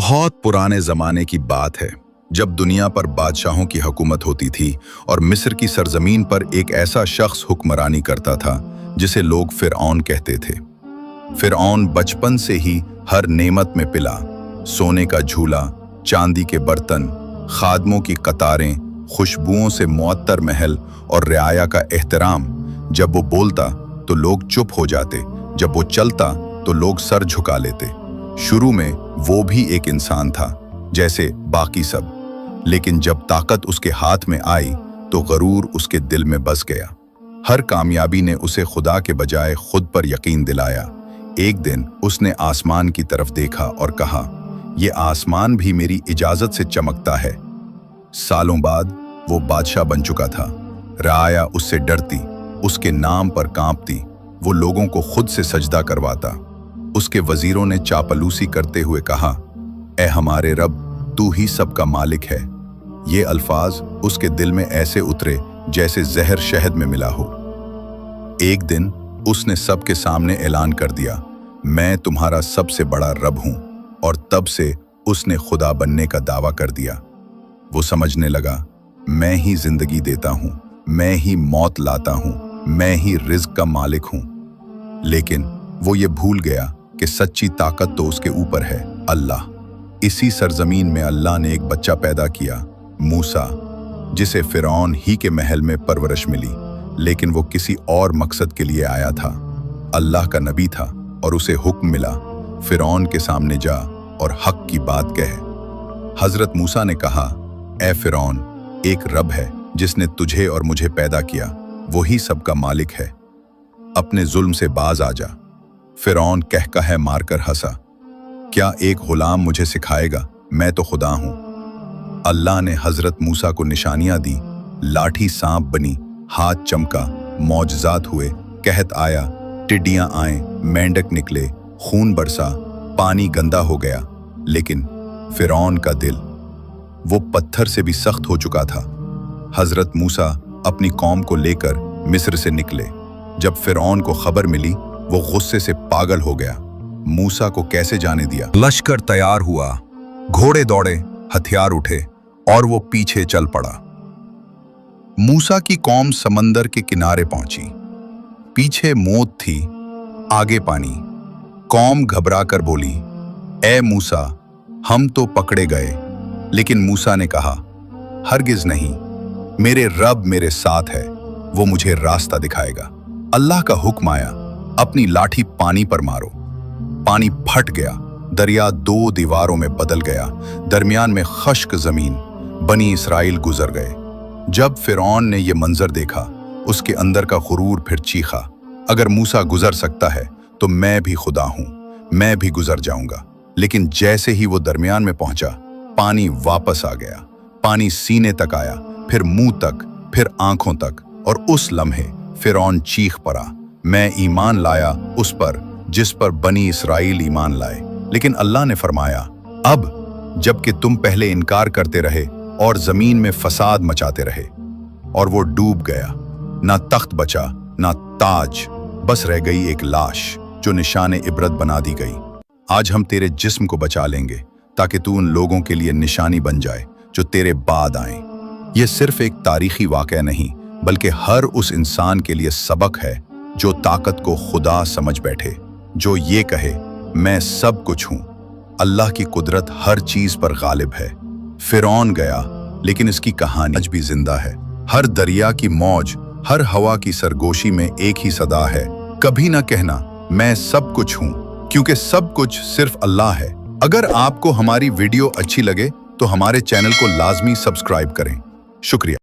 बहुत पुराने ज़माने की बात है जब दुनिया पर बादशाहों की हुकूमत होती थी और मिस्र की सरजमीन पर एक ऐसा शख्स हुक्मरानी करता था जिसे लोग फिरऔन कहते थे। फिरऔन बचपन से ही हर नेमत में पिला, सोने का झूला, चांदी के बर्तन, खादमों की कतारें, खुशबुओं से मुअत्तर महल और रियाया का एहतराम। जब वो बोलता तो लोग चुप हो जाते, जब वो चलता तो लोग सर झुका लेते। शुरू में वो भी एक इंसान था जैसे बाकी सब, लेकिन जब ताकत उसके हाथ में आई तो गरूर उसके दिल में बस गया। हर कामयाबी ने उसे खुदा के बजाय खुद पर यकीन दिलाया। एक दिन उसने आसमान की तरफ देखा और कहा, ये आसमान भी मेरी इजाजत से चमकता है। सालों बाद वो बादशाह बन चुका था। रियाया उससे डरती, उसके नाम पर कांपती, वो लोगों को खुद से सजदा करवाता। उसके वजीरों ने चापलूसी करते हुए कहा, ए हमारे रब, तू ही सबका मालिक है। ये अल्फाज उसके दिल में ऐसे उतरे जैसे जहर शहद में मिला हो। एक दिन उसने सबके सामने ऐलान कर दिया, मैं तुम्हारा सबसे बड़ा रब हूं। और तब से उसने खुदा बनने का दावा कर दिया। वो समझने लगा, मैं ही जिंदगी देता हूं, मैं ही मौत लाता हूं, मैं ही रिज्क का मालिक हूं। लेकिन वो ये भूल गया कि सच्ची ताकत तो उसके ऊपर है, अल्लाह। इसी सरजमीन में अल्लाह ने एक बच्चा पैदा किया, मूसा, जिसे फिरौन ही के महल में परवरिश मिली, लेकिन वो किसी और मकसद के लिए आया था। अल्लाह का नबी था और उसे हुक्म मिला, फिरौन के सामने जा और हक की बात कह। हजरत मूसा ने कहा, ए फिरौन, एक रब है जिसने तुझे और मुझे पैदा किया, वही सबका मालिक है। अपने जुल्म से बाज आ जा। फिरौन कहकहे मारकर हंसा, क्या एक गुलाम मुझे सिखाएगा? मैं तो खुदा हूं। अल्लाह ने हजरत मूसा को निशानियां दी, लाठी सांप बनी, हाथ चमका, मौजजात हुए, कहत आया, टिड्डियां आए, मेंढक निकले, खून बरसा, पानी गंदा हो गया। लेकिन फिरौन का दिल वो पत्थर से भी सख्त हो चुका था। हजरत मूसा अपनी कौम को लेकर मिस्र से निकले। जब फिरौन को खबर मिली, वो गुस्से से पागल हो गया। मूसा को कैसे जाने दिया? लश्कर तैयार हुआ, घोड़े दौड़े, हथियार उठे और वो पीछे चल पड़ा। मूसा की कौम समंदर के किनारे पहुंची। पीछे मौत थी, आगे पानी। कौम घबरा कर बोली, ए मूसा, हम तो पकड़े गए। लेकिन मूसा ने कहा, हरगिज नहीं, मेरे रब मेरे साथ है, वो मुझे रास्ता दिखाएगा। अल्लाह का हुक्म आया, अपनी लाठी पानी पर मारो। पानी फट गया, दरिया दो दीवारों में बदल गया, दरमियान में खश्क जमीन। बनी इसराइल गुजर गए। जब फिरौन ने यह मंजर देखा, उसके अंदर का गुरूर फिर चीखा, अगर मूसा गुजर सकता है तो मैं भी खुदा हूं, मैं भी गुजर जाऊंगा। लेकिन जैसे ही वो दरमियान में पहुंचा, पानी वापस आ गया। पानी सीने तक आया, फिर मुंह तक, फिर आंखों तक। और उस लम्हे फिरौन चीख पड़ा, मैं ईमान लाया उस पर जिस पर बनी इसराइल ईमान लाए। लेकिन अल्लाह ने फरमाया, अब जबकि तुम पहले इनकार करते रहे और जमीन में फसाद मचाते रहे। और वो डूब गया। ना तख्त बचा, ना ताज, बस रह गई एक लाश जो निशाने इबरत बना दी गई। आज हम तेरे जिस्म को बचा लेंगे ताकि तू उन लोगों के लिए निशानी बन जाए जो तेरे बाद आए। ये सिर्फ एक तारीखी वाक़या नहीं, बल्कि हर उस इंसान के लिए सबक है जो ताकत को खुदा समझ बैठे, जो ये कहे, मैं सब कुछ हूं। अल्लाह की कुदरत हर चीज पर गालिब है। फिरौन गया, लेकिन इसकी कहानी आज भी जिंदा है। हर दरिया की मौज, हर हवा की सरगोशी में एक ही सदा है, कभी ना कहना मैं सब कुछ हूं, क्योंकि सब कुछ सिर्फ अल्लाह है। अगर आपको हमारी वीडियो अच्छी लगे तो हमारे चैनल को लाजमी सब्सक्राइब करें। शुक्रिया।